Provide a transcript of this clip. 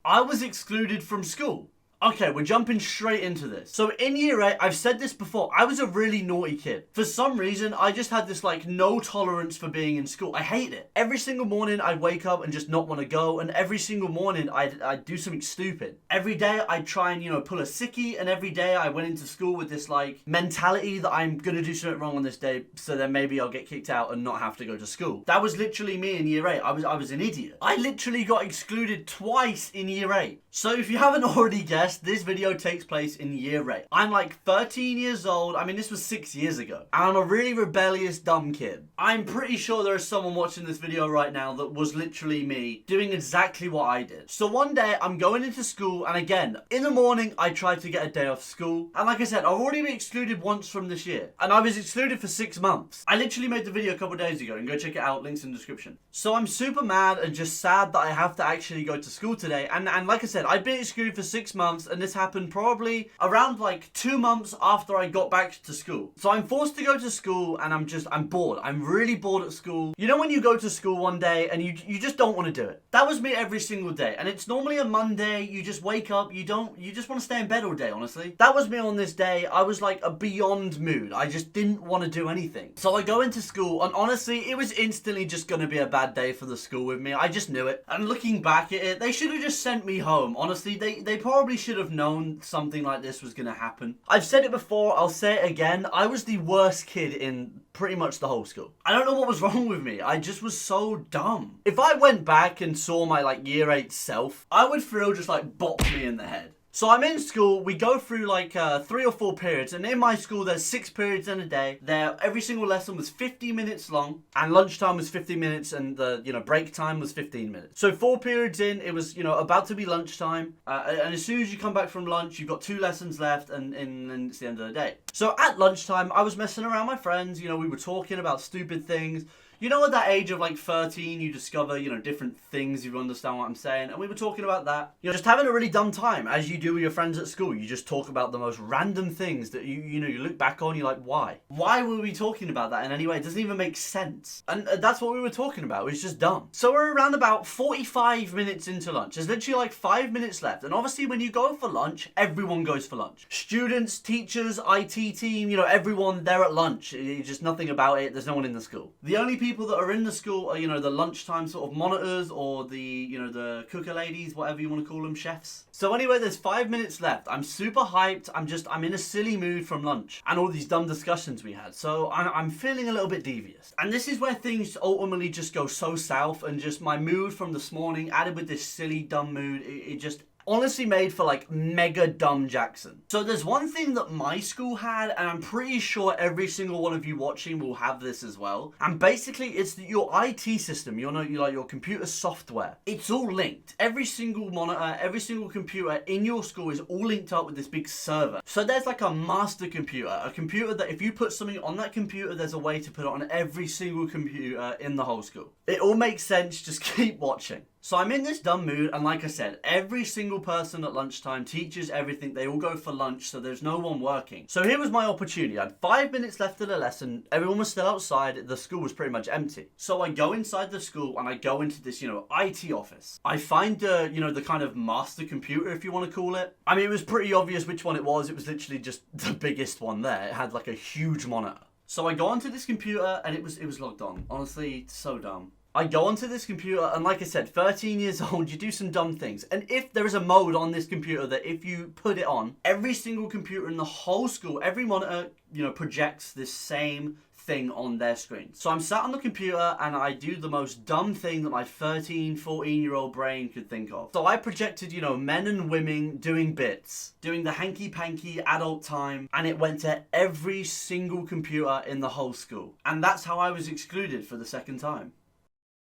I was excluded from school. Okay, we're jumping straight into this. So in year 8, I've said this before, I was a really naughty kid. For some reason, I just had this like no tolerance for being in school. I hate it. Every single morning I'd wake up and just not want to go, and every single morning I'd do something stupid. Every day I'd try and, pull a sickie, and every day I went into school with this like mentality that I'm gonna do something wrong on this day, so then maybe I'll get kicked out and not have to go to school. That was literally me in year 8. I was an idiot. I literally got excluded twice in year 8. So if you haven't already guessed, this video takes place in year 8. I'm like 13 years old. I mean, this was 6 years ago. And I'm a really rebellious, dumb kid. I'm pretty sure there is someone watching this video right now that was literally me doing exactly what I did. So one day I'm going into school, and again, in the morning, I tried to get a day off school. And like I said, I've already been excluded once from this year. And I was excluded for 6 months. I literally made the video a couple of days ago, and go check it out, links in the description. So I'm super mad and just sad that I have to actually go to school today. And like I said, I've been excluded for 6 months, and this happened probably around like 2 months after I got back to school. So I'm forced to go to school, and I'm bored. I'm really bored at school. You know when you go to school one day and you just don't want to do it? That was me every single day. And it's normally a Monday. You just wake up, you just want to stay in bed all day, honestly. That was me on this day. I was like a beyond mood. I just didn't want to do anything. So I go into school, and honestly, it was instantly just going to be a bad day for the school with me. I just knew it. And looking back at it, they should have just sent me home. Honestly, they probably should have known something like this was going to happen. I've said it before, I'll say it again. I was the worst kid in pretty much the whole school. I don't know what was wrong with me. I just was so dumb. If I went back and saw my like year 8 self, I would feel just like bop me in the head. So I'm in school, we go through like 3 or 4 periods, and in my school there's 6 periods in a day. Every single lesson was 50 minutes long, and lunchtime was 50 minutes, and the break time was 15 minutes. So 4 periods in, it was about to be lunchtime, and as soon as you come back from lunch, you've got 2 lessons left, and it's the end of the day. So at lunchtime, I was messing around with my friends, we were talking about stupid things. At that age of like 13, you discover, different things, if you understand what I'm saying. And we were talking about that. Just having a really dumb time, as you do with your friends at school. You just talk about the most random things that you look back on, you're like, why? Why were we talking about that in any way? It doesn't even make sense. And that's what we were talking about. It was just dumb. So we're around about 45 minutes into lunch. There's literally like 5 minutes left. And obviously when you go for lunch, everyone goes for lunch. Students, teachers, IT team, everyone, they're at lunch. It's just nothing about it. There's no one in the school. The only people that are in the school are, the lunchtime sort of monitors, or the, the cooker ladies, whatever you want to call them, chefs. So anyway, there's 5 minutes left. I'm super hyped. I'm in a silly mood from lunch and all these dumb discussions we had. So I'm feeling a little bit devious. And this is where things ultimately just go so south, and just my mood from this morning added with this silly dumb mood, it just honestly made for like mega dumb Jackson. So there's one thing that my school had, and I'm pretty sure every single one of you watching will have this as well. And basically it's that your IT system, your computer software, it's all linked. Every single monitor, every single computer in your school is all linked up with this big server. So there's like a master computer, a computer that if you put something on that computer, there's a way to put it on every single computer in the whole school. It all makes sense, just keep watching. So I'm in this dumb mood, and like I said, every single person at lunchtime, teachers, everything, they all go for lunch, so there's no one working. So here was my opportunity. I had 5 minutes left of the lesson, everyone was still outside, the school was pretty much empty. So I go inside the school, and I go into this, IT office. I find the kind of master computer, if you want to call it. I mean, it was pretty obvious which one it was literally just the biggest one there. It had like a huge monitor. So I go onto this computer, and it was logged on. Honestly, so dumb. I go onto this computer, and like I said, 13 years old, you do some dumb things. And if there is a mode on this computer that if you put it on, every single computer in the whole school, every monitor, projects this same thing on their screen. So I'm sat on the computer, and I do the most dumb thing that my 13, 14-year-old brain could think of. So I projected, men and women doing bits, doing the hanky-panky adult time, and it went to every single computer in the whole school. And that's how I was excluded for the second time.